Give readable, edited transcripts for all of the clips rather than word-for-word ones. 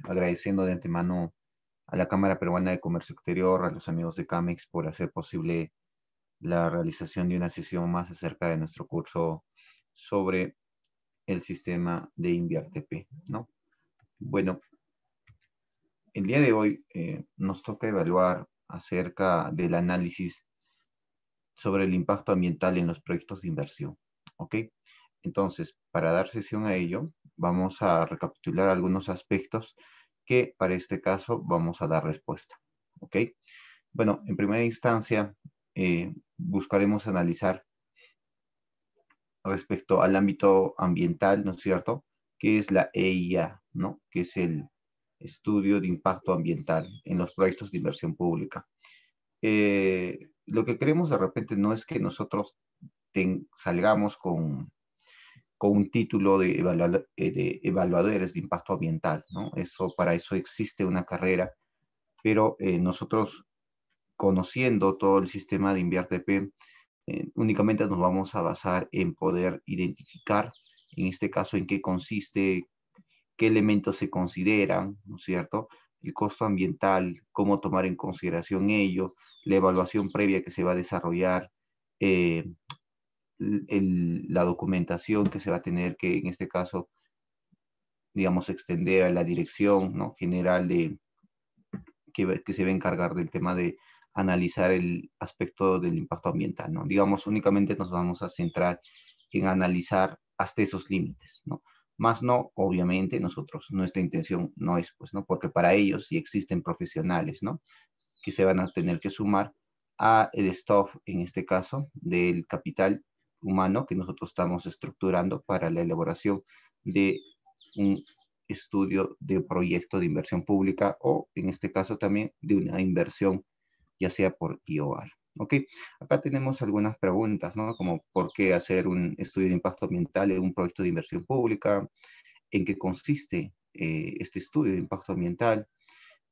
agradeciendo de antemano a la Cámara Peruana de Comercio Exterior, a los amigos de CAMEX por hacer posible la realización de una sesión más acerca de nuestro curso sobre el sistema de InviarTP, ¿no? Bueno, el día de hoy nos toca evaluar acerca del análisis sobre el impacto ambiental en los proyectos de inversión, ¿ok? Entonces, para dar sesión a ello, vamos a recapitular algunos aspectos que para este caso vamos a dar respuesta, ¿ok? Bueno, en primera instancia, buscaremos analizar respecto al ámbito ambiental, ¿no es cierto? ¿Qué es la EIA, ¿no? Que es el estudio de impacto ambiental en los proyectos de inversión pública. Lo que queremos de repente no es que nosotros salgamos con un título de evaluadores de impacto ambiental, ¿no? Para eso existe una carrera, pero nosotros conociendo todo el sistema de InviarTP, únicamente nos vamos a basar en poder identificar, en este caso, en qué consiste, qué elementos se consideran, ¿no es cierto? El costo ambiental, cómo tomar en consideración ello, la evaluación previa que se va a desarrollar, eh, la documentación que se va a tener que, en este caso, digamos, extender a la dirección, ¿no?, general que se va a encargar del tema de analizar el aspecto del impacto ambiental, ¿no? Digamos, únicamente nos vamos a centrar en analizar hasta esos límites, ¿no? Más no, obviamente, nuestra intención no es, pues, ¿no? Porque para ellos sí existen profesionales, ¿no? Que se van a tener que sumar a el staff, en este caso, del capital humano que nosotros estamos estructurando para la elaboración de un estudio de proyecto de inversión pública o, en este caso, también de una inversión, ya sea por IOR. ¿Ok? Acá tenemos algunas preguntas, ¿no? Como por qué hacer un estudio de impacto ambiental en un proyecto de inversión pública, en qué consiste este estudio de impacto ambiental,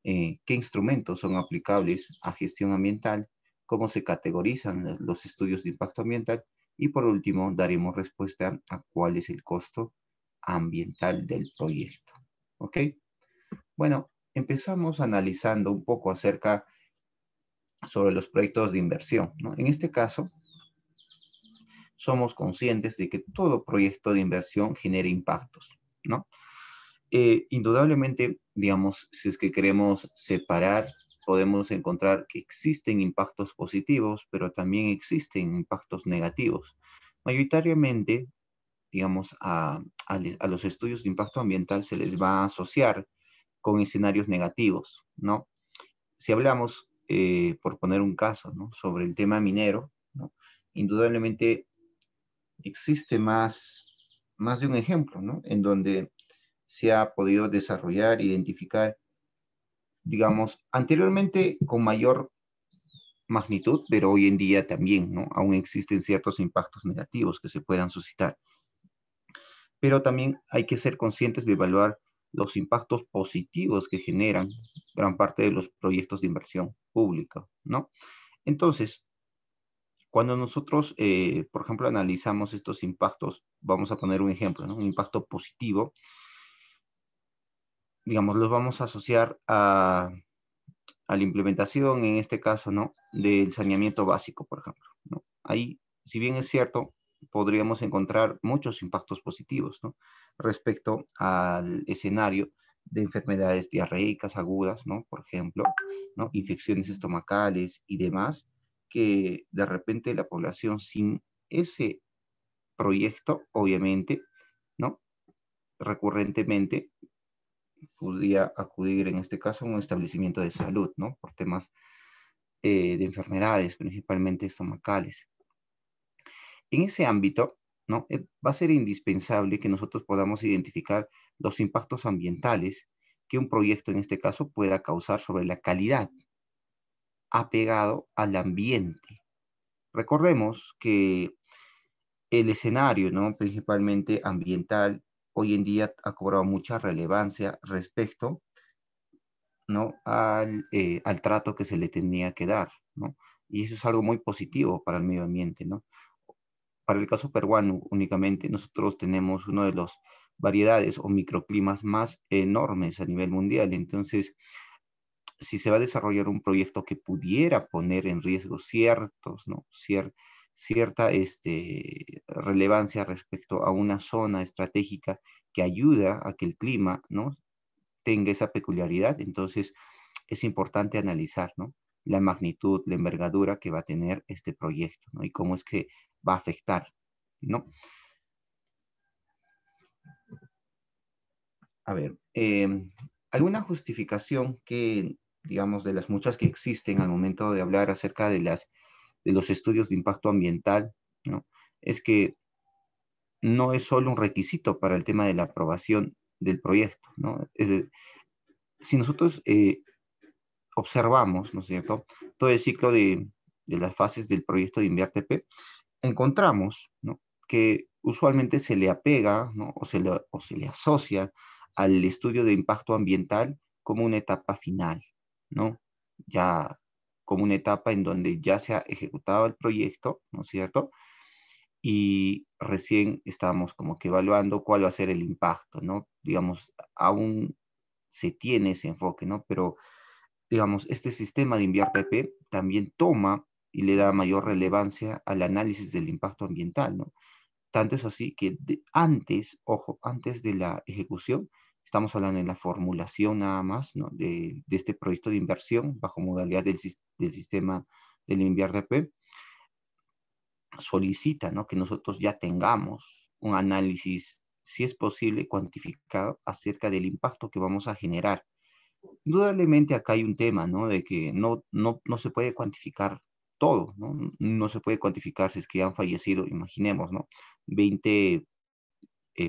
qué instrumentos son aplicables a gestión ambiental, cómo se categorizan los estudios de impacto ambiental y por último daremos respuesta a cuál es el costo ambiental del proyecto. ¿Ok? Bueno, empezamos analizando un poco acerca sobre los proyectos de inversión, ¿no? En este caso, somos conscientes de que todo proyecto de inversión genera impactos, ¿no? Indudablemente, digamos, si es que queremos separar, podemos encontrar que existen impactos positivos, pero también existen impactos negativos. Mayoritariamente, digamos, a los estudios de impacto ambiental se les va a asociar con escenarios negativos, ¿no? Si hablamos, por poner un caso, ¿no?, sobre el tema minero, ¿no?, indudablemente existe más de un ejemplo, ¿no?, en donde se ha podido desarrollar, identificar, digamos, anteriormente con mayor magnitud, pero hoy en día también, ¿no? Aún existen ciertos impactos negativos que se puedan suscitar. Pero también hay que ser conscientes de evaluar los impactos positivos que generan gran parte de los proyectos de inversión pública, ¿no? Entonces, cuando nosotros, por ejemplo, analizamos estos impactos, vamos a poner un ejemplo, ¿no? Un impacto positivo, digamos, los vamos a asociar a la implementación, en este caso, ¿no?, del saneamiento básico, por ejemplo, ¿no? Ahí, si bien es cierto, podríamos encontrar muchos impactos positivos, ¿no?, respecto al escenario de enfermedades diarreicas agudas, ¿no?, por ejemplo, ¿no?, infecciones estomacales y demás, que de repente la población sin ese proyecto, obviamente, ¿no?, recurrentemente podría acudir en este caso a un establecimiento de salud, ¿no?, por temas de enfermedades, principalmente estomacales. En ese ámbito, ¿no?, va a ser indispensable que nosotros podamos identificar los impactos ambientales que un proyecto, en este caso, pueda causar sobre la calidad apegado al ambiente. Recordemos que el escenario, ¿no?, principalmente ambiental, hoy en día ha cobrado mucha relevancia respecto, ¿no?, al trato que se le tenía que dar, ¿no? Y eso es algo muy positivo para el medio ambiente, ¿no? Para el caso peruano únicamente, nosotros tenemos uno variedades o microclimas más enormes a nivel mundial. Entonces, si se va a desarrollar un proyecto que pudiera poner en riesgo ciertos, ¿no? Cierta relevancia respecto a una zona estratégica que ayuda a que el clima, ¿no? tenga esa peculiaridad, entonces es importante analizar, ¿no? la magnitud, la envergadura que va a tener este proyecto, ¿no? y cómo es que va a afectar, ¿no? A ver, alguna justificación que, digamos, de las muchas que existen al momento de hablar acerca de los estudios de impacto ambiental, ¿no? es que no es solo un requisito para el tema de la aprobación del proyecto, ¿no? Si nosotros observamos, ¿no es cierto?, todo el ciclo de las fases del proyecto de InviarTP, encontramos, ¿no?, que usualmente se le apega, ¿no?, o se le asocia al estudio de impacto ambiental como una etapa final, ¿no? Ya como una etapa en donde ya se ha ejecutado el proyecto, ¿no es cierto? Y recién estamos como que evaluando cuál va a ser el impacto, ¿no? Digamos, aún se tiene ese enfoque, ¿no? Pero digamos, este sistema de InviarTP también toma y le da mayor relevancia al análisis del impacto ambiental, ¿no? Tanto es así que antes, ojo, antes de la ejecución, estamos hablando de la formulación nada más, ¿no? de este proyecto de inversión bajo modalidad del sistema del InviarTP, solicita, ¿no?, que nosotros ya tengamos un análisis, si es posible, cuantificado acerca del impacto que vamos a generar. Indudablemente acá hay un tema, ¿no? De que no se puede cuantificar todo, ¿no? No se puede cuantificar si es que han fallecido, imaginemos, ¿no? 20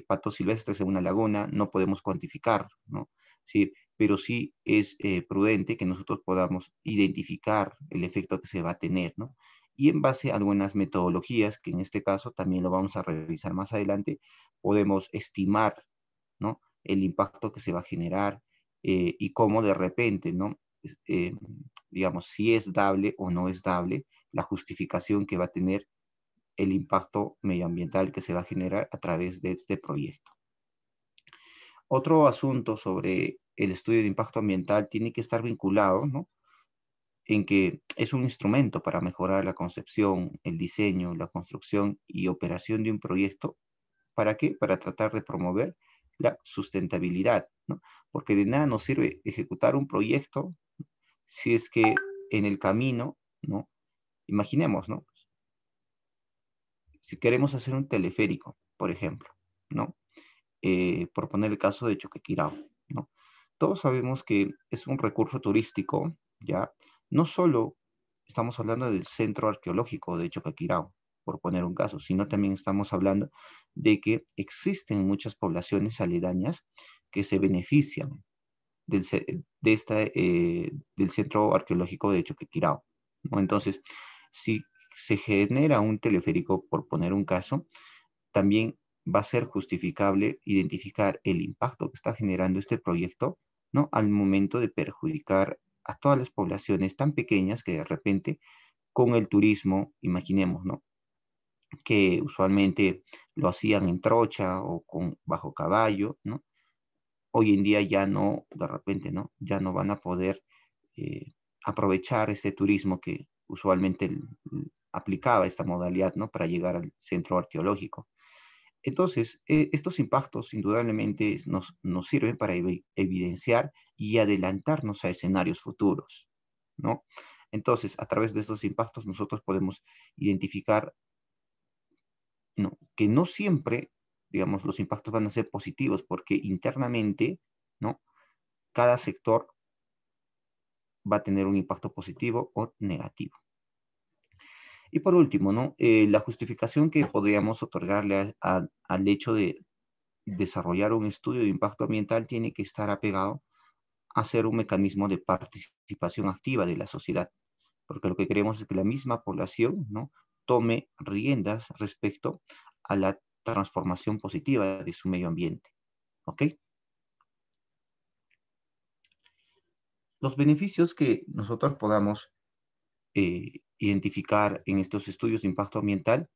patos silvestres en una laguna, no podemos cuantificar, ¿no? Sí, pero sí es prudente que nosotros podamos identificar el efecto que se va a tener, ¿no? Y en base a algunas metodologías, que en este caso también lo vamos a revisar más adelante, podemos estimar, ¿no?, el impacto que se va a generar y cómo de repente, ¿no?, eh, digamos, si es dable o no es dable la justificación que va a tener el impacto medioambiental que se va a generar a través de este proyecto. Otro asunto sobre el estudio de impacto ambiental tiene que estar vinculado, ¿no?, en que es un instrumento para mejorar la concepción, el diseño, la construcción y operación de un proyecto. ¿Para qué? Para tratar de promover la sustentabilidad, ¿no? Porque de nada nos sirve ejecutar un proyecto si es que en el camino, ¿no? Imaginemos, ¿no? Si queremos hacer un teleférico, por ejemplo, ¿no? Por poner el caso de Choquequirao, ¿no? Todos sabemos que es un recurso turístico, ¿ya? No solo estamos hablando del centro arqueológico de Choquequirao, por poner un caso, sino también estamos hablando de que existen muchas poblaciones aledañas que se benefician del centro arqueológico de Choquequirao, ¿no? Entonces, si se genera un teleférico, por poner un caso, también va a ser justificable identificar el impacto que está generando este proyecto, ¿no?, al momento de perjudicar a todas las poblaciones tan pequeñas que de repente con el turismo, imaginemos, ¿no?, que usualmente lo hacían en trocha o bajo caballo, ¿no? Hoy en día ya no, de repente, ¿no? Ya no van a poder eh, aprovechar este turismo que usualmente aplicaba esta modalidad, ¿no?, para llegar al centro arqueológico. Entonces, estos impactos indudablemente nos sirven para evidenciar y adelantarnos a escenarios futuros, ¿no? Entonces, a través de estos impactos nosotros podemos identificar, ¿no?, que no siempre, digamos, los impactos van a ser positivos, porque internamente, ¿no?, cada sector va a tener un impacto positivo o negativo. Y por último, ¿no?, la justificación que podríamos otorgarle al hecho de desarrollar un estudio de impacto ambiental tiene que estar apegado a ser un mecanismo de participación activa de la sociedad, porque lo que queremos es que la misma población, ¿no?, tome riendas respecto a la transformación positiva de su medio ambiente. ¿Ok? Los beneficios que nosotros podamos identificar en estos estudios de impacto ambiental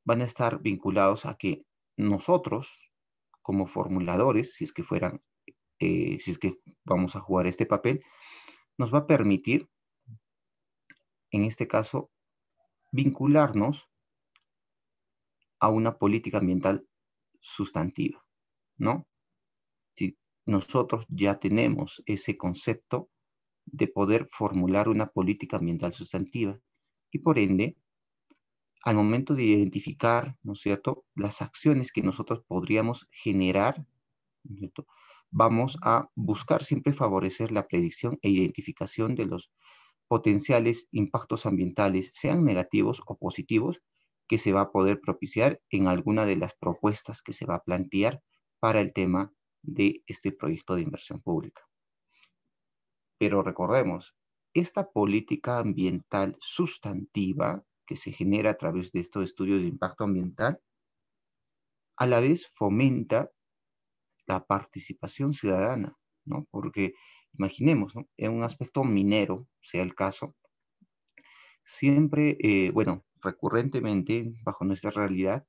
van a estar vinculados a que nosotros, como formuladores, si es que fueran, si es que vamos a jugar este papel, nos va a permitir, en este caso, vincularnos a una política ambiental sustantiva, ¿no? Si nosotros ya tenemos ese concepto de poder formular una política ambiental sustantiva y por ende, al momento de identificar, ¿no es cierto?, las acciones que nosotros podríamos generar, ¿no es cierto?, vamos a buscar siempre favorecer la predicción e identificación de los potenciales impactos ambientales, sean negativos o positivos, que se va a poder propiciar en alguna de las propuestas que se va a plantear para el tema de este proyecto de inversión pública. Pero recordemos, esta política ambiental sustantiva que se genera a través de estos estudios de impacto ambiental, a la vez fomenta la participación ciudadana, ¿no? Porque imaginemos, ¿no?, en un aspecto minero, sea el caso, siempre, bueno, recurrentemente, bajo nuestra realidad,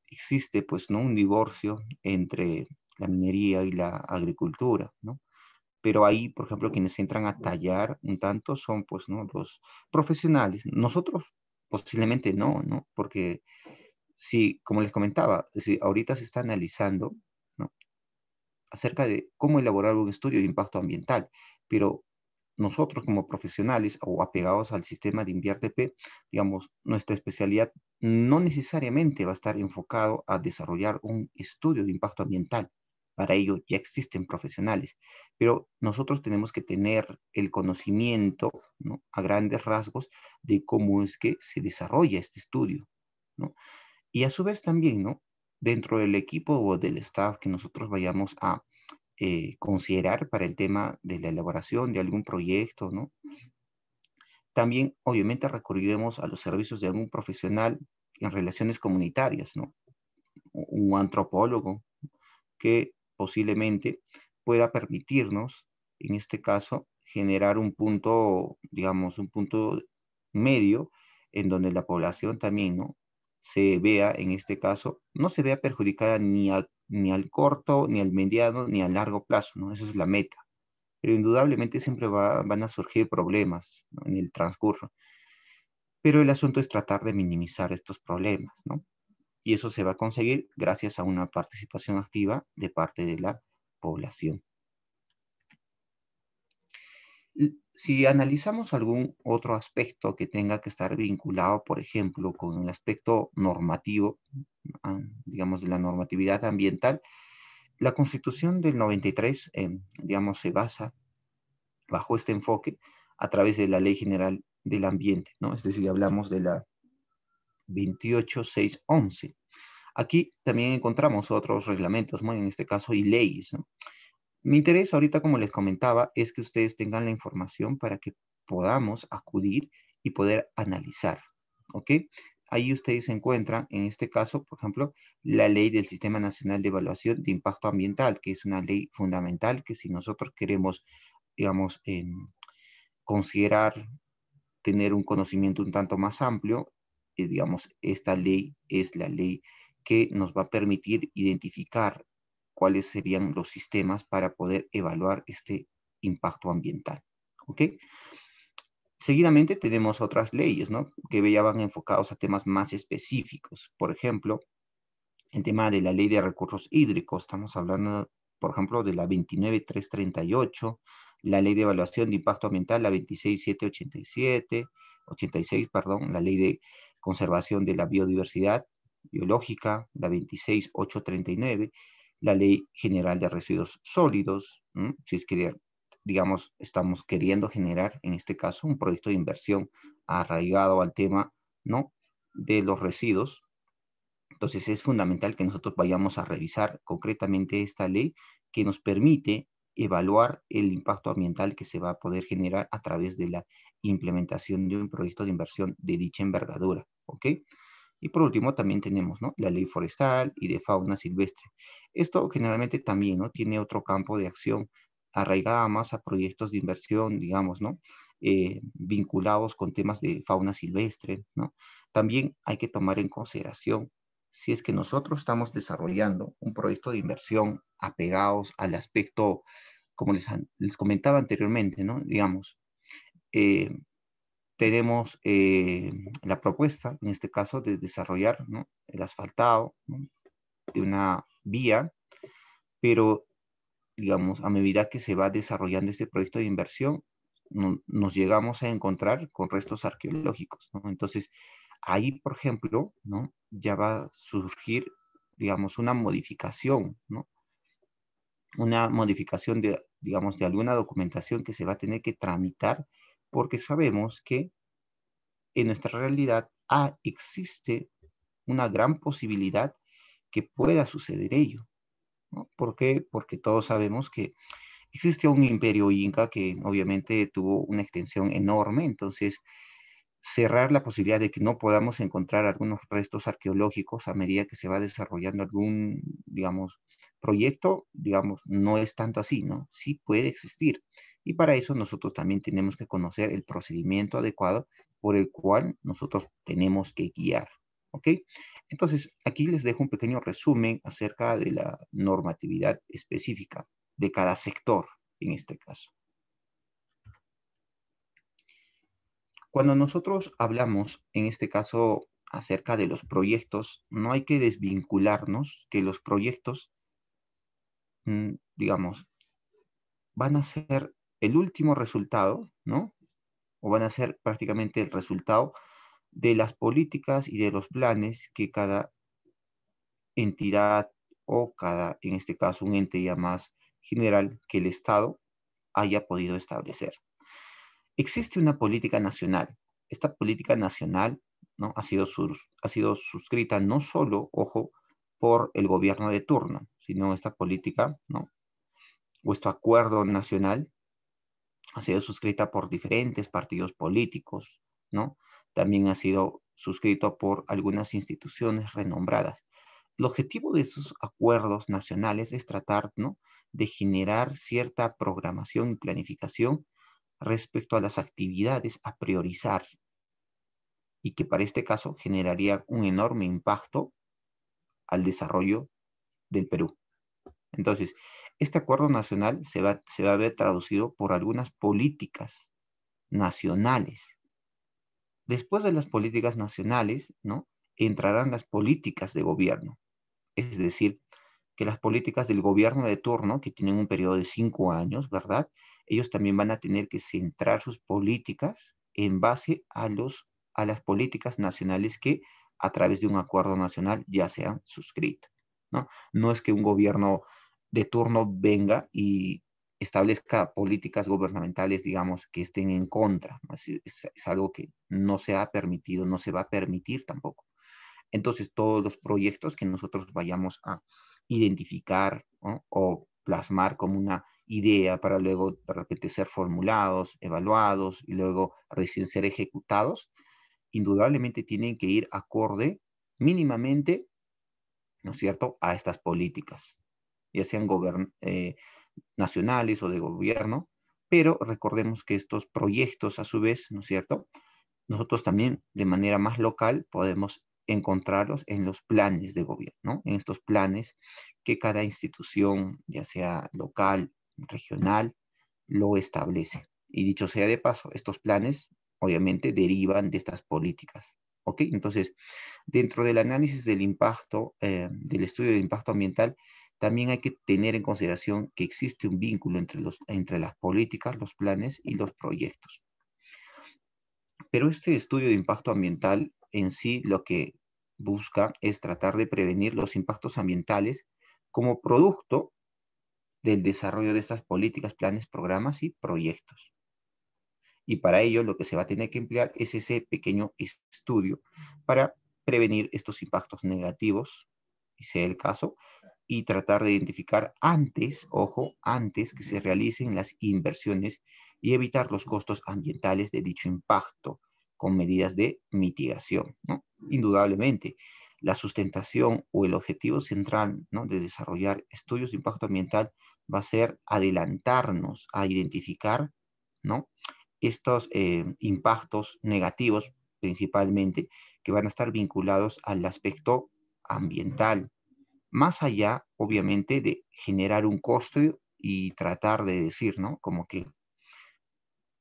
existe, pues, ¿no?, un divorcio entre la minería y la agricultura, ¿no? Pero ahí, por ejemplo, quienes entran a tallar un tanto son, pues, ¿no?, los profesionales. Nosotros posiblemente no, ¿no? Porque si, como les comentaba, si ahorita se está analizando, ¿no?, acerca de cómo elaborar un estudio de impacto ambiental, pero nosotros como profesionales o apegados al sistema de INVIERTP, digamos, nuestra especialidad no necesariamente va a estar enfocado a desarrollar un estudio de impacto ambiental. Para ello ya existen profesionales, pero nosotros tenemos que tener el conocimiento, ¿no?, a grandes rasgos de cómo es que se desarrolla este estudio, ¿no? Y a su vez también, ¿no?, dentro del equipo o del staff que nosotros vayamos a considerar para el tema de la elaboración de algún proyecto, ¿no? También, obviamente, recurriremos a los servicios de algún profesional en relaciones comunitarias, ¿no? Un antropólogo que posiblemente pueda permitirnos, en este caso, generar un punto, digamos, un punto medio en donde la población también, ¿no?, se vea, en este caso, no se vea perjudicada ni al corto, ni al mediano, ni al largo plazo, ¿no? Esa es la meta. Pero indudablemente siempre van a surgir problemas, ¿no?, en el transcurso. Pero el asunto es tratar de minimizar estos problemas, ¿no? Y eso se va a conseguir gracias a una participación activa de parte de la población. Si analizamos algún otro aspecto que tenga que estar vinculado, por ejemplo, con el aspecto normativo, digamos, de la normatividad ambiental, la Constitución del 93, digamos, se basa bajo este enfoque a través de la Ley General del Ambiente, ¿no? Es decir, hablamos de la 28611. Aquí también encontramos otros reglamentos, ¿no?, en este caso, y leyes, ¿no? Mi interés ahorita, como les comentaba, es que ustedes tengan la información para que podamos acudir y poder analizar, ¿ok? Ahí ustedes encuentran, en este caso, por ejemplo, la ley del Sistema Nacional de Evaluación de Impacto Ambiental, que es una ley fundamental que si nosotros queremos, digamos, considerar tener un conocimiento un tanto más amplio, digamos, esta ley es la ley que nos va a permitir identificar cuáles serían los sistemas para poder evaluar este impacto ambiental, ¿ok? Seguidamente tenemos otras leyes, ¿no?, que ya van enfocados a temas más específicos. Por ejemplo, el tema de la ley de recursos hídricos. Estamos hablando, por ejemplo, de la 29338, la ley de evaluación de impacto ambiental, la 26787, perdón, la ley de conservación de la biodiversidad biológica, la 26839, la ley general de residuos sólidos, si es que, digamos, estamos queriendo generar, en este caso, un proyecto de inversión arraigado al tema, ¿no?, de los residuos. Entonces es fundamental que nosotros vayamos a revisar concretamente esta ley que nos permite evaluar el impacto ambiental que se va a poder generar a través de la implementación de un proyecto de inversión de dicha envergadura, ¿ok? Y por último también tenemos, ¿no?, la ley forestal y de fauna silvestre. Esto generalmente también, ¿no?, tiene otro campo de acción arraigada más a proyectos de inversión, digamos, ¿no?, vinculados con temas de fauna silvestre, ¿no? También hay que tomar en consideración si es que nosotros estamos desarrollando un proyecto de inversión apegados al aspecto, como les comentaba anteriormente, ¿no? Digamos, eh, tenemos la propuesta, en este caso, de desarrollar, ¿no?, el asfaltado, ¿no?, de una vía, pero, digamos, a medida que se va desarrollando este proyecto de inversión, nos llegamos a encontrar con restos arqueológicos, ¿no? Entonces, ahí, por ejemplo, ¿no?, ya va a surgir, digamos, una modificación, ¿no? Una modificación de, digamos, de alguna documentación que se va a tener que tramitar, porque sabemos que en nuestra realidad existe una gran posibilidad que pueda suceder ello, ¿no? ¿Por qué? Porque todos sabemos que existió un imperio inca que obviamente tuvo una extensión enorme, entonces cerrar la posibilidad de que no podamos encontrar algunos restos arqueológicos a medida que se va desarrollando algún, digamos, proyecto, digamos, no es tanto así, ¿no? Sí puede existir. Y para eso nosotros también tenemos que conocer el procedimiento adecuado por el cual nosotros tenemos que guiar, ¿ok? Entonces, aquí les dejo un pequeño resumen acerca de la normatividad específica de cada sector en este caso. Cuando nosotros hablamos, en este caso, acerca de los proyectos, no hay que desvincularnos que los proyectos, digamos, van a ser el último resultado, ¿no? O van a ser prácticamente el resultado de las políticas y de los planes que cada entidad o cada, en este caso, un ente ya más general que el Estado haya podido establecer. Existe una política nacional. Esta política nacional, ¿no?, ha sido suscrita no solo, ojo, por el gobierno de turno, sino esta política, ¿no?, o este acuerdo nacional ha sido suscrita por diferentes partidos políticos, ¿no? También ha sido suscrito por algunas instituciones renombradas. El objetivo de esos acuerdos nacionales es tratar, ¿no?, de generar cierta programación y planificación respecto a las actividades a priorizar y que para este caso generaría un enorme impacto al desarrollo del Perú. Entonces, este acuerdo nacional se va a ver traducido por algunas políticas nacionales. Después de las políticas nacionales, ¿no?, entrarán las políticas de gobierno. Es decir, que las políticas del gobierno de turno, que tienen un periodo de 5 años, ¿verdad? Ellos también van a tener que centrar sus políticas en base a las políticas nacionales que a través de un acuerdo nacional ya se han suscrito, ¿no? No es que un gobierno de turno venga y establezca políticas gubernamentales, digamos, que estén en contra, ¿no? Es algo que no se ha permitido, no se va a permitir tampoco. Entonces, todos los proyectos que nosotros vayamos a identificar, ¿no?, o plasmar como una idea para luego de repente ser formulados, evaluados y luego recién ser ejecutados, indudablemente tienen que ir acorde mínimamente, ¿no es cierto?, a estas políticas, ya sean nacionales o de gobierno, pero recordemos que estos proyectos a su vez, ¿no es cierto?, nosotros también de manera más local podemos encontrarlos en los planes de gobierno, ¿no? En estos planes que cada institución, ya sea local, regional, lo establece. Y dicho sea de paso, estos planes obviamente derivan de estas políticas. ¿Ok? Entonces, dentro del análisis del impacto, del estudio de impacto ambiental, también hay que tener en consideración que existe un vínculo entre las políticas, los planes y los proyectos. Pero este estudio de impacto ambiental en sí lo que busca es tratar de prevenir los impactos ambientales como producto del desarrollo de estas políticas, planes, programas y proyectos. Y para ello lo que se va a tener que emplear es ese pequeño estudio para prevenir estos impactos negativos, si sea el caso, y tratar de identificar antes, ojo, antes que se realicen las inversiones y evitar los costos ambientales de dicho impacto con medidas de mitigación, ¿no? Indudablemente, la sustentación o el objetivo central, ¿no?, de desarrollar estudios de impacto ambiental va a ser adelantarnos a identificar, ¿no?, estos impactos negativos principalmente que van a estar vinculados al aspecto ambiental, más allá, obviamente, de generar un costo y tratar de decir, ¿no? Como que,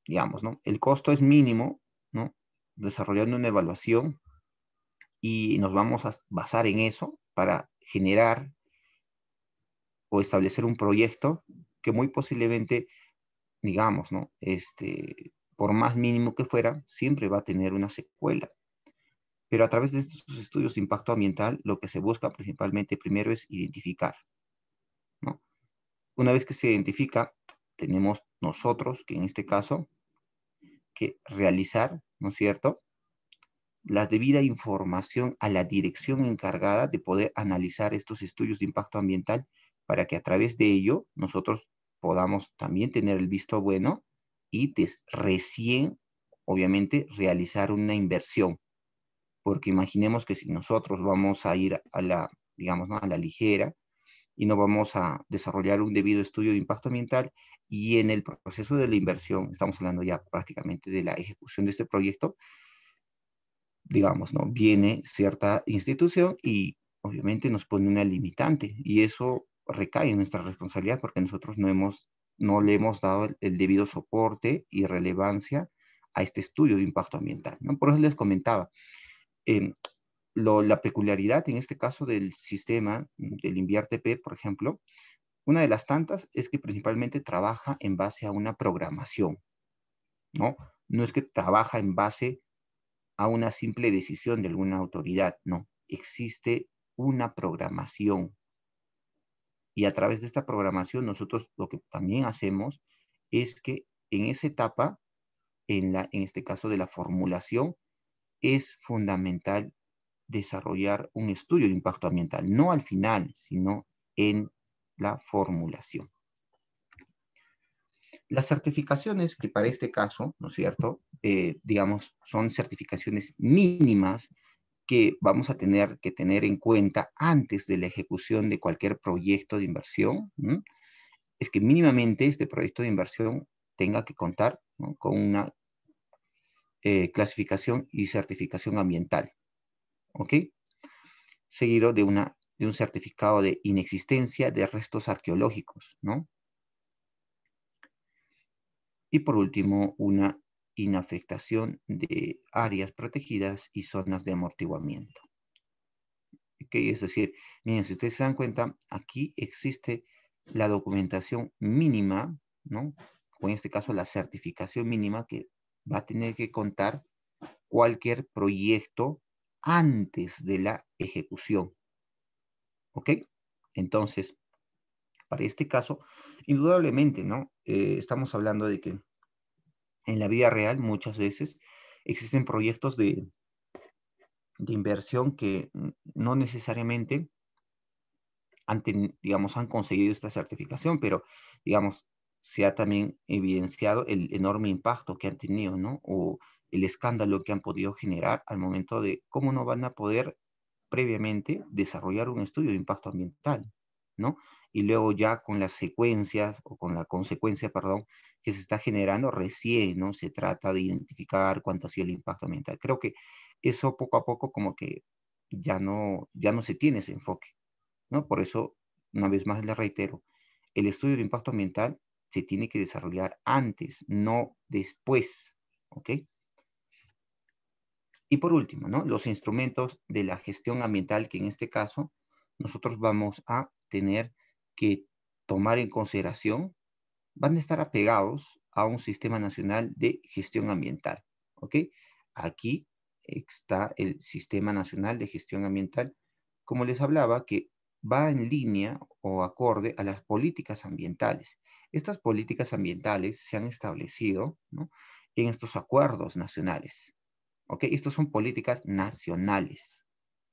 digamos, ¿no? El costo es mínimo, ¿no? Desarrollando una evaluación y nos vamos a basar en eso para generar o establecer un proyecto que muy posiblemente, digamos, ¿no? Por más mínimo que fuera, siempre va a tener una secuela. Pero a través de estos estudios de impacto ambiental, lo que se busca principalmente primero es identificar, ¿no? Una vez que se identifica, tenemos nosotros, que en este caso, que realizar, ¿no es cierto?, la debida información a la dirección encargada de poder analizar estos estudios de impacto ambiental para que a través de ello nosotros podamos también tener el visto bueno y recién, obviamente, realizar una inversión. Porque imaginemos que si nosotros vamos a ir a la, digamos, ¿no?, a la ligera y no vamos a desarrollar un debido estudio de impacto ambiental y en el proceso de la inversión, estamos hablando ya prácticamente de la ejecución de este proyecto, digamos, ¿no? Viene cierta institución y obviamente nos pone una limitante y eso recae en nuestra responsabilidad porque nosotros no le hemos dado el debido soporte y relevancia a este estudio de impacto ambiental, ¿no? Por eso les comentaba, eh, la peculiaridad en este caso del sistema del INVIAR-TP, por ejemplo, una de las tantas es que principalmente trabaja en base a una programación, ¿no? No es que trabaja en base a una simple decisión de alguna autoridad, no. Existe una programación y a través de esta programación nosotros lo que también hacemos es que en esa etapa, en este caso de la formulación, es fundamental desarrollar un estudio de impacto ambiental, no al final, sino en la formulación. Las certificaciones que para este caso, ¿no es cierto?, digamos, son certificaciones mínimas que vamos a tener que tener en cuenta antes de la ejecución de cualquier proyecto de inversión, ¿no? Es que mínimamente este proyecto de inversión tenga que contar, ¿no?, con una clasificación y certificación ambiental, ¿ok? Seguido de un certificado de inexistencia de restos arqueológicos, ¿no? Y por último, una inafectación de áreas protegidas y zonas de amortiguamiento. ¿Ok? Es decir, miren, si ustedes se dan cuenta, aquí existe la documentación mínima, ¿no? O en este caso, la certificación mínima que va a tener que contar cualquier proyecto antes de la ejecución. ¿Ok? Entonces, para este caso, indudablemente, ¿no? Estamos hablando de que en la vida real muchas veces existen proyectos de inversión que no necesariamente digamos, han conseguido esta certificación, pero, digamos, se ha también evidenciado el enorme impacto que han tenido, ¿no? O el escándalo que han podido generar al momento de cómo no van a poder previamente desarrollar un estudio de impacto ambiental, ¿no? Y luego ya con las secuencias o con la consecuencia, perdón, que se está generando recién, ¿no? Se trata de identificar cuánto ha sido el impacto ambiental. Creo que eso poco a poco como que ya no se tiene ese enfoque, ¿no? Por eso, una vez más le reitero, el estudio de impacto ambiental se tiene que desarrollar antes, no después, ¿ok? Y por último, ¿no?, los instrumentos de la gestión ambiental, que en este caso nosotros vamos a tener que tomar en consideración, van a estar apegados a un sistema nacional de gestión ambiental, ¿ok? Aquí está el Sistema Nacional de Gestión Ambiental, como les hablaba, que va en línea o acorde a las políticas ambientales. Estas políticas ambientales se han establecido, ¿no?, en estos acuerdos nacionales, ¿ok? Estas son políticas nacionales,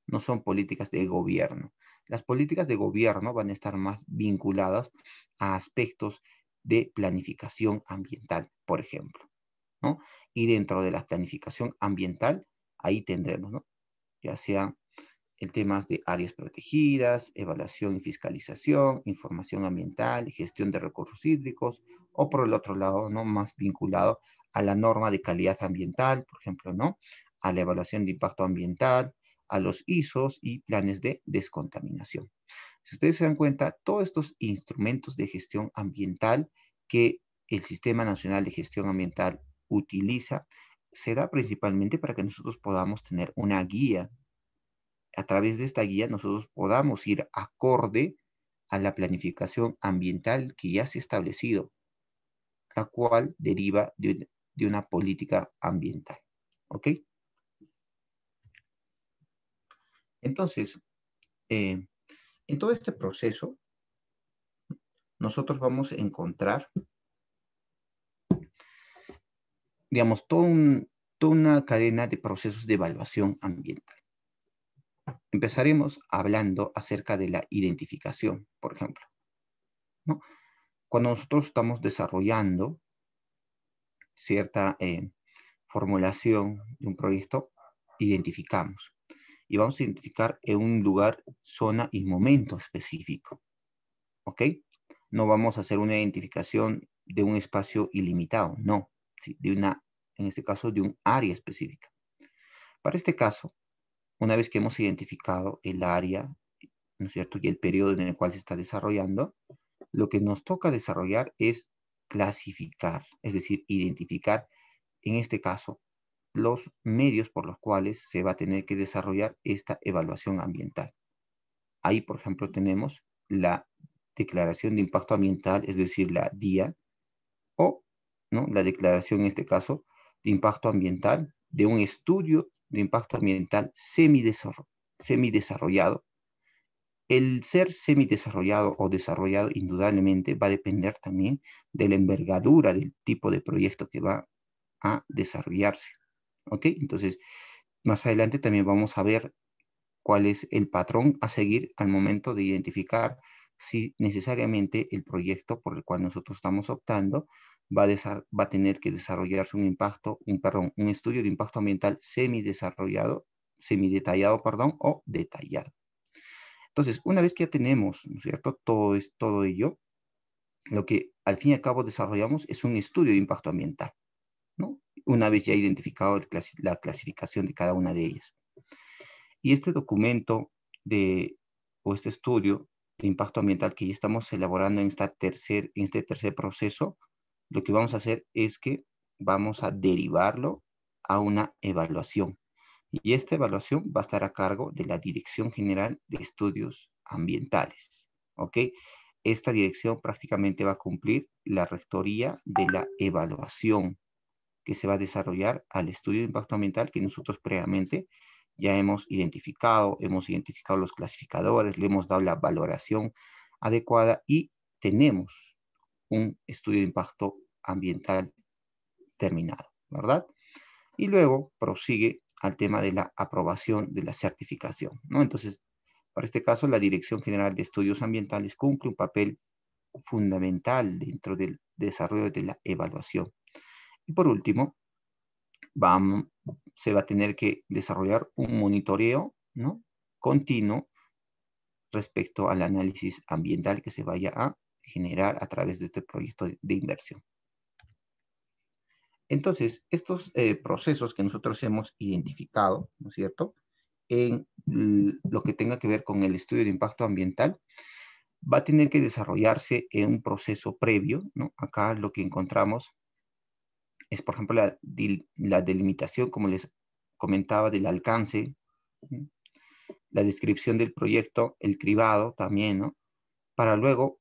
no son políticas de gobierno. Las políticas de gobierno van a estar más vinculadas a aspectos de planificación ambiental, por ejemplo, ¿no? Y dentro de la planificación ambiental, ahí tendremos, ¿no?, ya sea el tema de áreas protegidas, evaluación y fiscalización, información ambiental, gestión de recursos hídricos, o por el otro lado, ¿no?, más vinculado a la norma de calidad ambiental, por ejemplo, ¿no?, a la evaluación de impacto ambiental a los ISOs y planes de descontaminación. Si ustedes se dan cuenta, todos estos instrumentos de gestión ambiental que el Sistema Nacional de Gestión Ambiental utiliza, se da principalmente para que nosotros podamos tener una guía. A través de esta guía nosotros podamos ir acorde a la planificación ambiental que ya se ha establecido, la cual deriva de una política ambiental. ¿Ok? Entonces, en todo este proceso, nosotros vamos a encontrar, digamos, toda una cadena de procesos de evaluación ambiental. Empezaremos hablando acerca de la identificación, por ejemplo, ¿no? Cuando nosotros estamos desarrollando cierta formulación de un proyecto, identificamos. Y vamos a identificar en un lugar, zona y momento específico. ¿Ok? No vamos a hacer una identificación de un espacio ilimitado, no. Sí, en este caso, de un área específica. Para este caso, una vez que hemos identificado el área, ¿no es cierto?, y el periodo en el cual se está desarrollando, lo que nos toca desarrollar es clasificar, es decir, identificar, en este caso, los medios por los cuales se va a tener que desarrollar esta evaluación ambiental. Ahí, por ejemplo, tenemos la declaración de impacto ambiental, es decir, la DIA, o ¿no?, la declaración, en este caso, de impacto ambiental de un estudio de impacto ambiental semidesarrollado. El ser semidesarrollado o desarrollado indudablemente va a depender también de la envergadura del tipo de proyecto que va a desarrollarse. ¿Ok? Entonces, más adelante también vamos a ver cuál es el patrón a seguir al momento de identificar si necesariamente el proyecto por el cual nosotros estamos optando va a tener que desarrollarse un estudio de impacto ambiental semidetallado, o detallado. Entonces, una vez que ya tenemos, ¿no es cierto?, todo ello, lo que al fin y al cabo desarrollamos es un estudio de impacto ambiental, ¿no? Una vez ya identificado la clasificación de cada una de ellas. Y este documento o este estudio de impacto ambiental que ya estamos elaborando en este tercer proceso, lo que vamos a hacer es que vamos a derivarlo a una evaluación. Y esta evaluación va a estar a cargo de la Dirección General de Estudios Ambientales. ¿Ok? Esta dirección prácticamente va a cumplir la rectoría de la evaluación que se va a desarrollar al estudio de impacto ambiental que nosotros previamente ya hemos identificado los clasificadores, le hemos dado la valoración adecuada y tenemos un estudio de impacto ambiental terminado, ¿verdad? Y luego prosigue al tema de la aprobación de la certificación, ¿no? Entonces, para este caso, la Dirección General de Estudios Ambientales cumple un papel fundamental dentro del desarrollo de la evaluación. Y por último, se va a tener que desarrollar un monitoreo, ¿no?, continuo respecto al análisis ambiental que se vaya a generar a través de este proyecto de inversión. Entonces, estos procesos que nosotros hemos identificado, ¿no es cierto?, en lo que tenga que ver con el estudio de impacto ambiental, va a tener que desarrollarse en un proceso previo, ¿no? Acá lo que encontramos es, por ejemplo, la delimitación, como les comentaba, del alcance, ¿no?, la descripción del proyecto, el cribado también, ¿no?, para luego,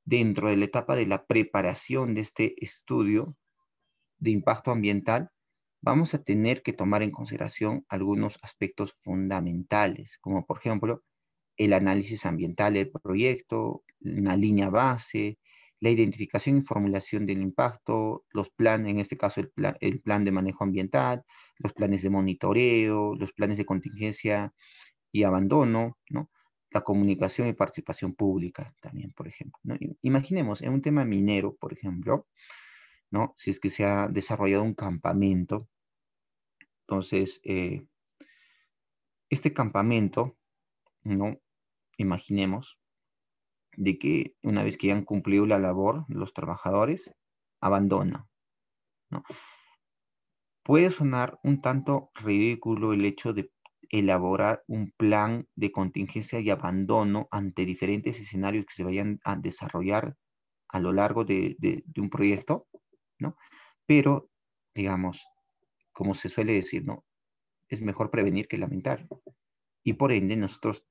dentro de la etapa de la preparación de este estudio de impacto ambiental, vamos a tener que tomar en consideración algunos aspectos fundamentales, como por ejemplo, el análisis ambiental del proyecto, una línea base, la identificación y formulación del impacto, los planes, en este caso el plan de manejo ambiental, los planes de monitoreo, los planes de contingencia y abandono, ¿no?, la comunicación y participación pública también, por ejemplo, ¿no? Imaginemos, en un tema minero, por ejemplo, ¿no?, si es que se ha desarrollado un campamento, entonces, este campamento, ¿no?, imaginemos de que una vez que ya han cumplido la labor, los trabajadores abandonan, ¿no? Puede sonar un tanto ridículo el hecho de elaborar un plan de contingencia y abandono ante diferentes escenarios que se vayan a desarrollar a lo largo de un proyecto, ¿no? Pero, digamos, como se suele decir, ¿no? Es mejor prevenir que lamentar. Y por ende, nosotros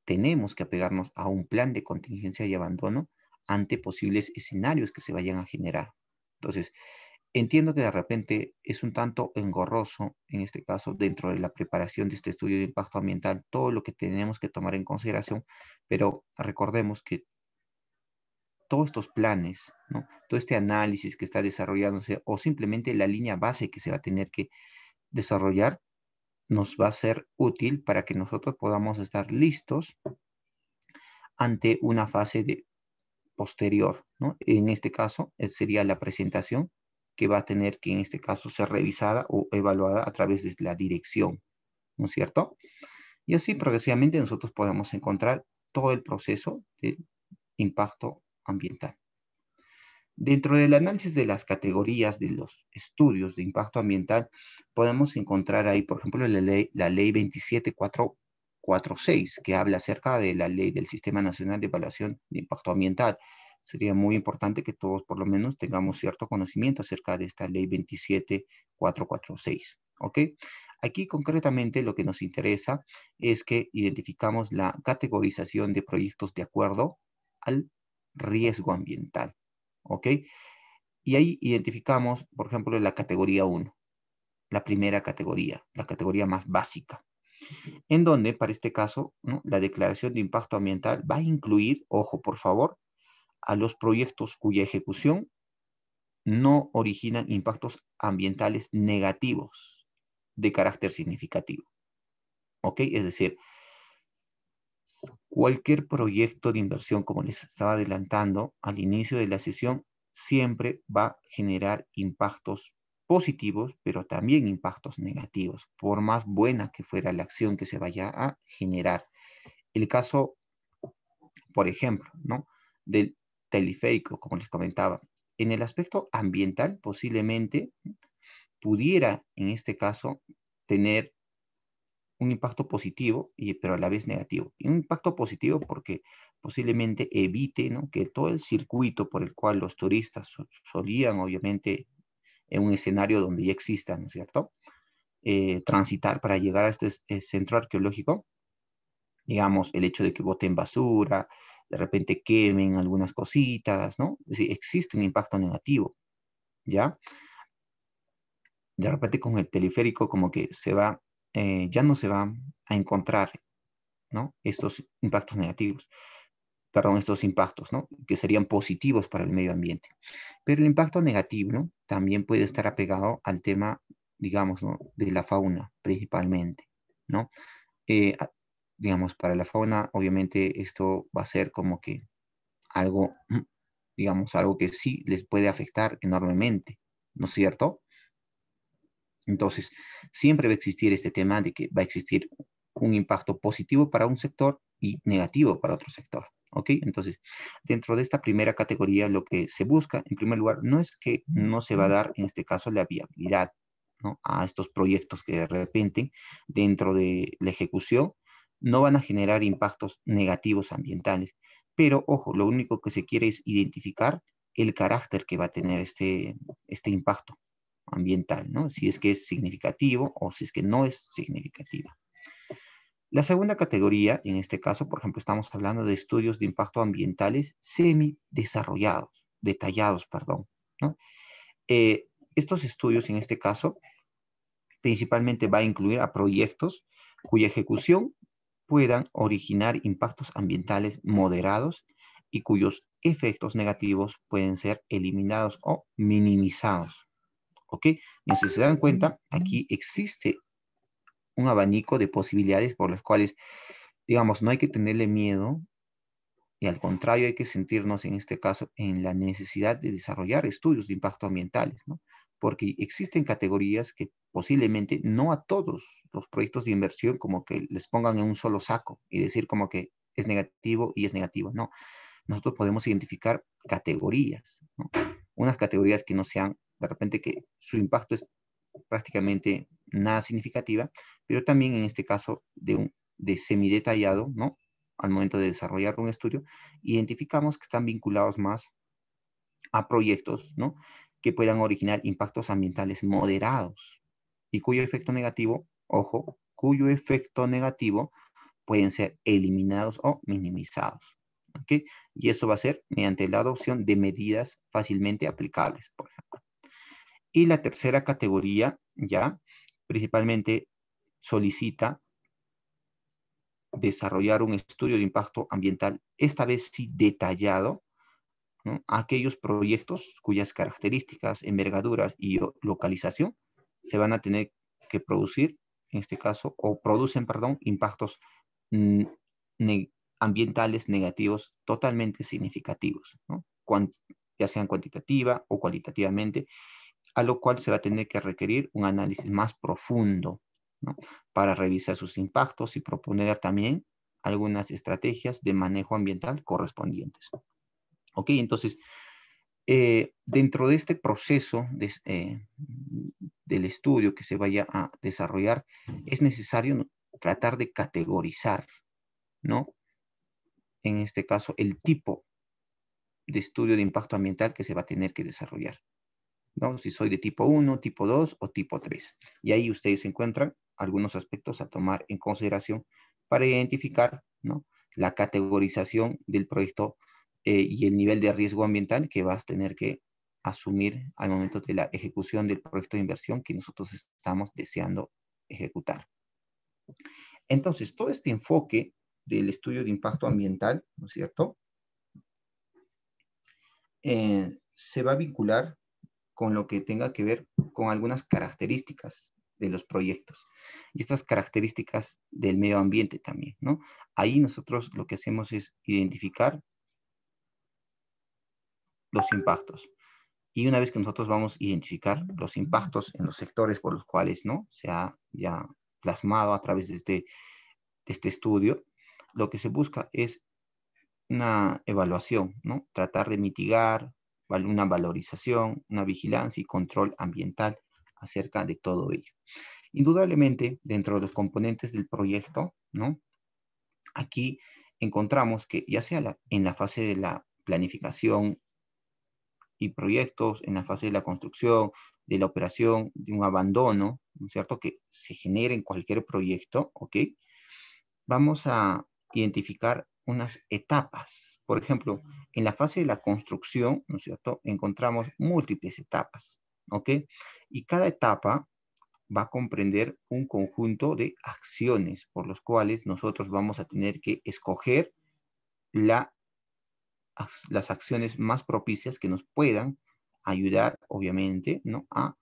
tenemos que apegarnos a un plan de contingencia y abandono ante posibles escenarios que se vayan a generar. Entonces, entiendo que de repente es un tanto engorroso, en este caso, dentro de la preparación de este estudio de impacto ambiental, todo lo que tenemos que tomar en consideración, pero recordemos que todos estos planes, ¿no? Todo este análisis que está desarrollándose o simplemente la línea base que se va a tener que desarrollar nos va a ser útil para que nosotros podamos estar listos ante una fase posterior, ¿no? En este caso, sería la presentación que va a tener que en este caso ser revisada o evaluada a través de la dirección, ¿no es cierto? Y así progresivamente nosotros podemos encontrar todo el proceso de impacto ambiental. Dentro del análisis de las categorías de los estudios de impacto ambiental, podemos encontrar ahí, por ejemplo, la ley 27446, que habla acerca de la ley del Sistema Nacional de Evaluación de Impacto Ambiental. Sería muy importante que todos por lo menos tengamos cierto conocimiento acerca de esta ley 27446. ¿Ok? Aquí concretamente lo que nos interesa es que identificamos la categorización de proyectos de acuerdo al riesgo ambiental. ¿Ok? Y ahí identificamos, por ejemplo, la categoría 1, la primera categoría, la categoría más básica, en donde, para este caso, ¿no? La declaración de impacto ambiental va a incluir, ojo, por favor, a los proyectos cuya ejecución no originan impactos ambientales negativos de carácter significativo. ¿Ok? Es decir, cualquier proyecto de inversión, como les estaba adelantando al inicio de la sesión, siempre va a generar impactos positivos, pero también impactos negativos, por más buena que fuera la acción que se vaya a generar. El caso, por ejemplo, ¿no? Del teleférico, como les comentaba, en el aspecto ambiental posiblemente pudiera, en este caso, tener un impacto positivo, pero a la vez negativo. Y un impacto positivo porque posiblemente evite, ¿no? Que todo el circuito por el cual los turistas solían, obviamente, en un escenario donde ya existan, ¿no es cierto? Transitar para llegar a este centro arqueológico, digamos, el hecho de que boten basura, de repente quemen algunas cositas, ¿no? Es decir, existe un impacto negativo, ¿ya? De repente con el teleférico como que ya no se va a encontrar, ¿no? Estos impactos negativos, perdón, estos impactos, ¿no? Que serían positivos para el medio ambiente. Pero el impacto negativo, ¿no? También puede estar apegado al tema, digamos, ¿no? De la fauna, principalmente, ¿no? Eh, a- digamos, para la fauna, obviamente, esto va a ser como que algo, digamos, algo que sí les puede afectar enormemente, ¿no es cierto? Entonces, siempre va a existir este tema de que va a existir un impacto positivo para un sector y negativo para otro sector. ¿Ok? Entonces, dentro de esta primera categoría, lo que se busca, en primer lugar, no es que no se va a dar, en este caso, la viabilidad, ¿no? A estos proyectos que de repente, dentro de la ejecución, no van a generar impactos negativos ambientales. Pero, ojo, lo único que se quiere es identificar el carácter que va a tener este impacto ambiental, ¿no? Si es que es significativo o si es que no es significativo. La segunda categoría, en este caso, por ejemplo, estamos hablando de estudios de impacto ambientales semi-desarrollados, detallados, perdón, ¿no? Estos estudios, en este caso, principalmente va a incluir a proyectos cuya ejecución puedan originar impactos ambientales moderados y cuyos efectos negativos pueden ser eliminados o minimizados. ¿Ok? Y si se dan cuenta, aquí existe un abanico de posibilidades por las cuales, digamos, no hay que tenerle miedo y al contrario hay que sentirnos en este caso en la necesidad de desarrollar estudios de impacto ambientales, ¿no? Porque existen categorías que posiblemente no a todos los proyectos de inversión como que les pongan en un solo saco y decir como que es negativo y es negativo, no. Nosotros podemos identificar categorías, ¿no? Unas categorías que no sean, de repente que su impacto es prácticamente nada significativa, pero también en este caso de semidetallado, ¿no? Al momento de desarrollar un estudio, identificamos que están vinculados más a proyectos, ¿no? Que puedan originar impactos ambientales moderados y cuyo efecto negativo, ojo, cuyo efecto negativo pueden ser eliminados o minimizados. ¿Ok? Y eso va a ser mediante la adopción de medidas fácilmente aplicables, por ejemplo. Y la tercera categoría, ya, principalmente solicita desarrollar un estudio de impacto ambiental, esta vez sí detallado, ¿no? Aquellos proyectos cuyas características, envergaduras y localización se van a tener que producir, en este caso, o producen, perdón, impactos ne ambientales negativos totalmente significativos, ¿no? Ya sean cuantitativa o cualitativamente, a lo cual se va a tener que requerir un análisis más profundo, ¿no? Para revisar sus impactos y proponer también algunas estrategias de manejo ambiental correspondientes. Ok, entonces, dentro de este proceso del estudio que se vaya a desarrollar, es necesario tratar de categorizar, ¿no? En este caso, el tipo de estudio de impacto ambiental que se va a tener que desarrollar, ¿no? Si soy de tipo 1, tipo 2 o tipo 3. Y ahí ustedes encuentran algunos aspectos a tomar en consideración para identificar, ¿no? La categorización del proyecto y el nivel de riesgo ambiental que vas a tener que asumir al momento de la ejecución del proyecto de inversión que nosotros estamos deseando ejecutar. Entonces, todo este enfoque del estudio de impacto ambiental, ¿no es cierto? Se va a vincular con lo que tenga que ver con algunas características de los proyectos y estas características del medio ambiente también, ¿no? Ahí nosotros lo que hacemos es identificar los impactos. Y una vez que nosotros vamos a identificar los impactos en los sectores por los cuales, ¿no? Se ha ya plasmado a través de este estudio, lo que se busca es una evaluación, ¿no? Tratar de mitigar, una valorización, una vigilancia y control ambiental acerca de todo ello. Indudablemente, dentro de los componentes del proyecto, ¿no? Aquí encontramos que ya sea en la fase de la planificación y proyectos, en la fase de la construcción, de la operación, de un abandono, ¿no es cierto? Que se genere en cualquier proyecto, ¿ok? Vamos a identificar unas etapas. Por ejemplo, en la fase de la construcción, ¿no es cierto? Encontramos múltiples etapas, ¿ok? Y cada etapa va a comprender un conjunto de acciones por los cuales nosotros vamos a tener que escoger las acciones más propicias que nos puedan ayudar, obviamente, ¿no? A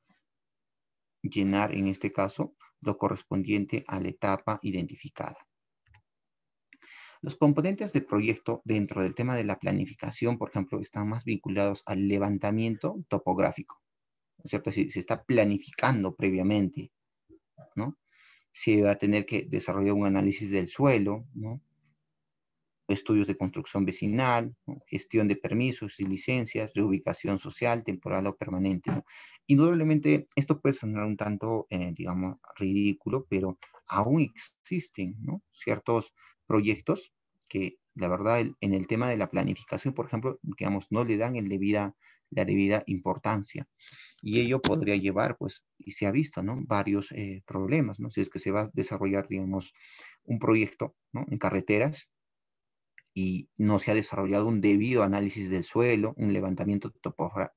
llenar, en este caso, lo correspondiente a la etapa identificada. Los componentes de proyecto dentro del tema de la planificación, por ejemplo, están más vinculados al levantamiento topográfico, ¿no es cierto? Si se está planificando previamente, ¿no? Se va a tener que desarrollar un análisis del suelo, ¿no? Estudios de construcción vecinal, ¿no? Gestión de permisos y licencias, reubicación social, temporal o permanente, ¿no? Indudablemente, esto puede sonar un tanto, digamos, ridículo, pero aún existen, ¿no? Ciertos proyectos que, la verdad, en el tema de la planificación, por ejemplo, digamos, no le dan la debida importancia. Y ello podría llevar, pues, y se ha visto, ¿no? Varios problemas, ¿no? Si es que se va a desarrollar, digamos, un proyecto, ¿no? En carreteras, y no se ha desarrollado un debido análisis del suelo, un levantamiento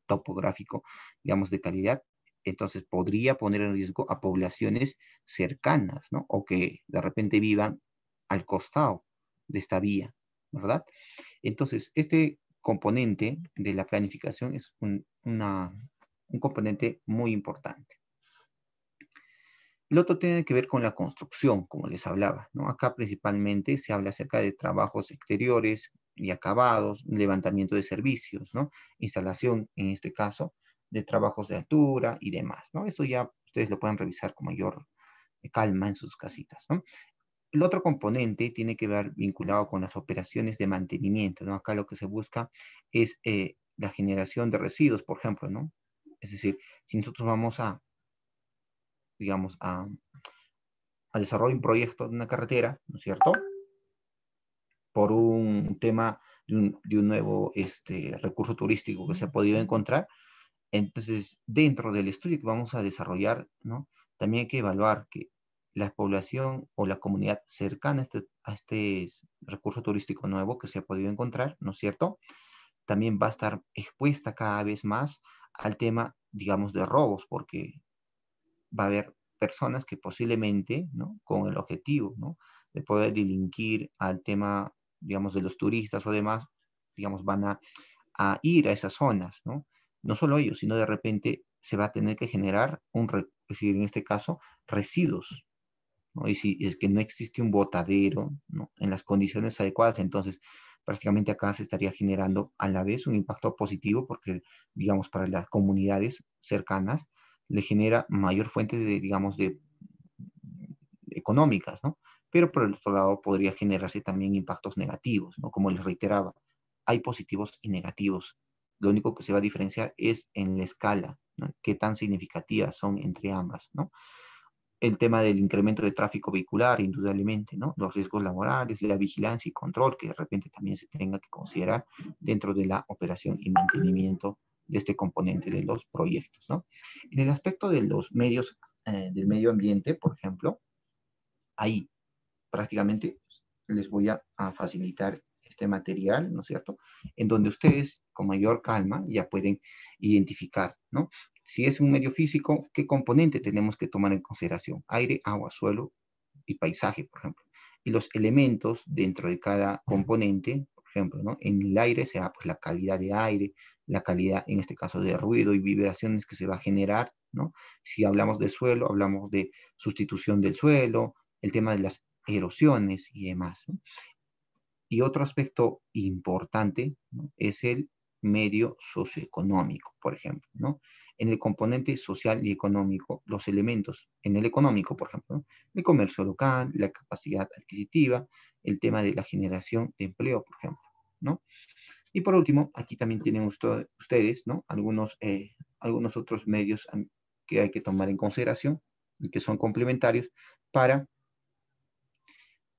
topográfico, digamos, de calidad, entonces podría poner en riesgo a poblaciones cercanas, ¿no? O que de repente vivan al costado de esta vía, ¿verdad? Entonces, este componente de la planificación es un componente muy importante. El otro tiene que ver con la construcción, como les hablaba, ¿no? Acá principalmente se habla acerca de trabajos exteriores y acabados, levantamiento de servicios, ¿no? Instalación, en este caso, de trabajos de altura y demás, ¿no? Eso ya ustedes lo pueden revisar con mayor calma en sus casitas, ¿no? El otro componente tiene que ver vinculado con las operaciones de mantenimiento, ¿no? Acá lo que se busca es la generación de residuos, por ejemplo, ¿no? Es decir, si nosotros vamos a digamos, a desarrollar un proyecto de una carretera, ¿no es cierto? Por un tema de un nuevo recurso turístico que se ha podido encontrar. Entonces, dentro del estudio que vamos a desarrollar, ¿no? También hay que evaluar que la población o la comunidad cercana a este recurso turístico nuevo que se ha podido encontrar, ¿no es cierto? También va a estar expuesta cada vez más al tema, digamos, de robos, porque va a haber personas que posiblemente, ¿no? Con el objetivo, ¿no? De poder delinquir al tema, digamos, de los turistas o demás, digamos, van a ir a esas zonas, ¿no? No solo ellos, sino de repente se va a tener que generar es decir, en este caso, residuos, ¿no? Y si es que no existe un botadero, ¿no? En las condiciones adecuadas, entonces prácticamente acá se estaría generando a la vez un impacto positivo porque, digamos, para las comunidades cercanas le genera mayor fuente de, digamos, de económicas, ¿no? Pero por el otro lado podría generarse también impactos negativos, ¿no? Como les reiteraba, hay positivos y negativos. Lo único que se va a diferenciar es en la escala, ¿no? Qué tan significativas son entre ambas, ¿no? El tema del incremento de tráfico vehicular, indudablemente, ¿no? Los riesgos laborales, la vigilancia y control que de repente también se tenga que considerar dentro de la operación y mantenimiento de este componente de los proyectos, ¿no? En el aspecto de los medios, del medio ambiente, por ejemplo, ahí prácticamente les voy a facilitar este material, ¿no es cierto? En donde ustedes con mayor calma ya pueden identificar, ¿no? Si es un medio físico, ¿qué componente tenemos que tomar en consideración? Aire, agua, suelo y paisaje, por ejemplo. Y los elementos dentro de cada componente, por ejemplo, ¿no? En el aire será pues la calidad de aire, la calidad, en este caso, de ruido y vibraciones que se va a generar, ¿no? Si hablamos de suelo, hablamos de sustitución del suelo, el tema de las erosiones y demás, ¿no? Y otro aspecto importante, ¿no? Es el medio socioeconómico, por ejemplo, ¿no? En el componente social y económico, los elementos, en el económico, por ejemplo, ¿no? El comercio local, la capacidad adquisitiva, el tema de la generación de empleo, por ejemplo, ¿no? Y por último, aquí también tienen ustedes, ¿no? Algunos otros medios que hay que tomar en consideración y que son complementarios para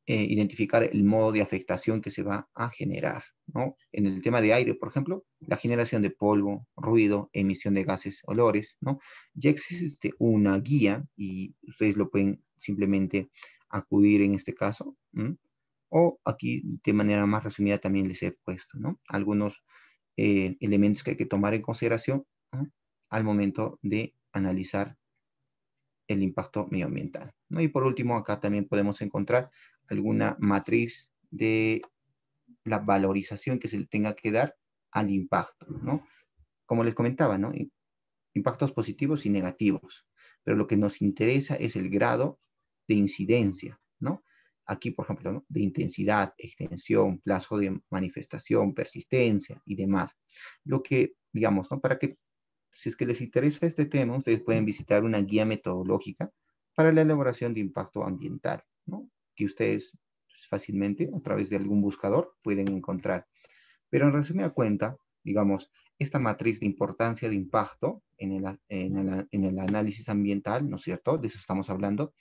identificar el modo de afectación que se va a generar, ¿no? En el tema de aire, por ejemplo, la generación de polvo, ruido, emisión de gases, olores, ¿no? Ya existe una guía y ustedes lo pueden simplemente acudir en este caso, ¿m? O aquí de manera más resumida también les he puesto, ¿no? Algunos elementos que hay que tomar en consideración, ¿no? Al momento de analizar el impacto medioambiental, ¿no? Y por último, acá también podemos encontrar alguna matriz de la valorización que se le tenga que dar al impacto, ¿no? Como les comentaba, ¿no? Impactos positivos y negativos, pero lo que nos interesa es el grado de incidencia, ¿no? Aquí, por ejemplo, ¿no? De intensidad, extensión, plazo de manifestación, persistencia y demás. Lo que, digamos, ¿no? Para que si es que les interesa este tema, ustedes pueden visitar una guía metodológica para la elaboración de impacto ambiental, ¿no? Que ustedes fácilmente a través de algún buscador pueden encontrar. Pero en resumida cuenta, digamos, esta matriz de importancia de impacto en el análisis ambiental, ¿no es cierto? De eso estamos hablando,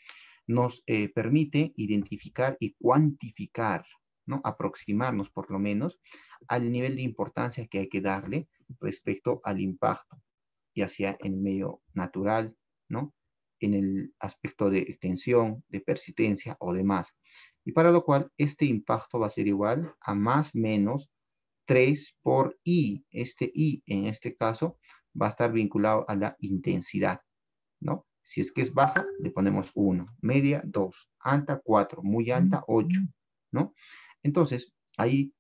nos permite identificar y cuantificar, ¿no? Aproximarnos por lo menos al nivel de importancia que hay que darle respecto al impacto, ya sea en el medio natural, ¿no? En el aspecto de extensión, de persistencia o demás. Y para lo cual este impacto va a ser igual a más menos 3 por I. Este I en este caso va a estar vinculado a la intensidad, ¿no? Si es que es baja, le ponemos 1, media 2, alta 4, muy alta 8, ¿no? Entonces, ahí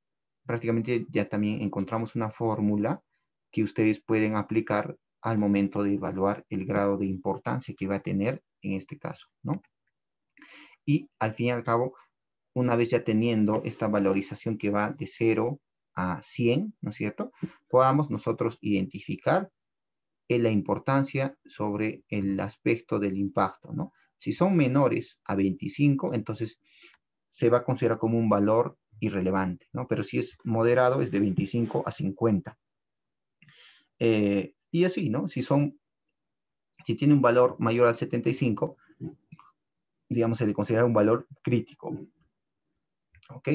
prácticamente ya también encontramos una fórmula que ustedes pueden aplicar al momento de evaluar el grado de importancia que va a tener en este caso, ¿no? Y al fin y al cabo, una vez ya teniendo esta valorización que va de 0 a 100, ¿no es cierto? Podamos nosotros identificar la importancia sobre el aspecto del impacto, ¿no? Si son menores a 25, entonces se va a considerar como un valor irrelevante, ¿no? Pero si es moderado, es de 25 a 50. Y así, ¿no? Si son Si tiene un valor mayor al 75, digamos, se le considera un valor crítico. ¿Ok?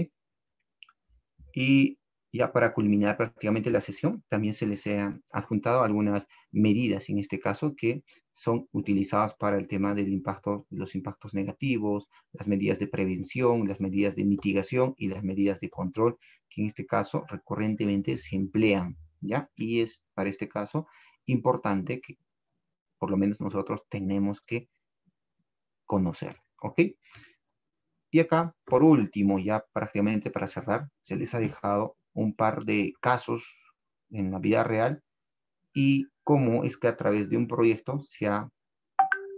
Y ya para culminar prácticamente la sesión, también se les ha adjuntado algunas medidas, en este caso, que son utilizadas para el tema del impacto, los impactos negativos, las medidas de prevención, las medidas de mitigación y las medidas de control, que en este caso recurrentemente se emplean, ¿ya? Y es para este caso importante que por lo menos nosotros tenemos que conocer, ¿ok? Y acá, por último, ya prácticamente para cerrar, se les ha dejado un par de casos en la vida real y cómo es que a través de un proyecto se ha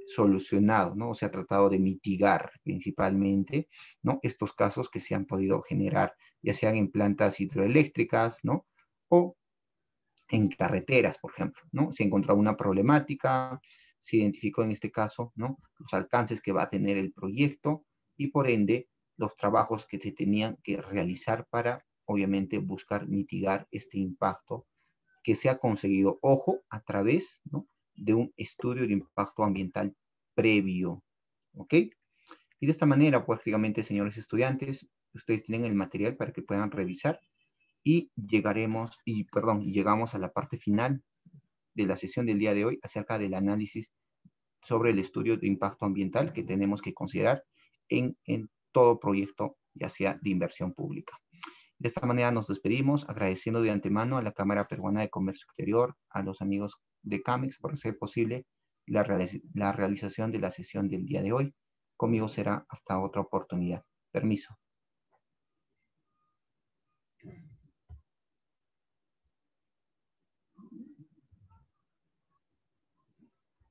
solucionado, ¿no? O se ha tratado de mitigar principalmente, ¿no? Estos casos que se han podido generar, ya sean en plantas hidroeléctricas, ¿no? O en carreteras, por ejemplo, ¿no? Se encontró una problemática, se identificó en este caso, ¿no? Los alcances que va a tener el proyecto y por ende los trabajos que se tenían que realizar para, obviamente, buscar mitigar este impacto que se ha conseguido, ojo, a través, ¿no? De un estudio de impacto ambiental previo, ¿ok? Y de esta manera, prácticamente, señores estudiantes, ustedes tienen el material para que puedan revisar y llegamos a la parte final de la sesión del día de hoy acerca del análisis sobre el estudio de impacto ambiental que tenemos que considerar en todo proyecto, ya sea de inversión pública. De esta manera nos despedimos agradeciendo de antemano a la Cámara Peruana de Comercio Exterior, a los amigos de CAMEX por hacer posible la realización de la sesión del día de hoy. Conmigo será hasta otra oportunidad. Permiso.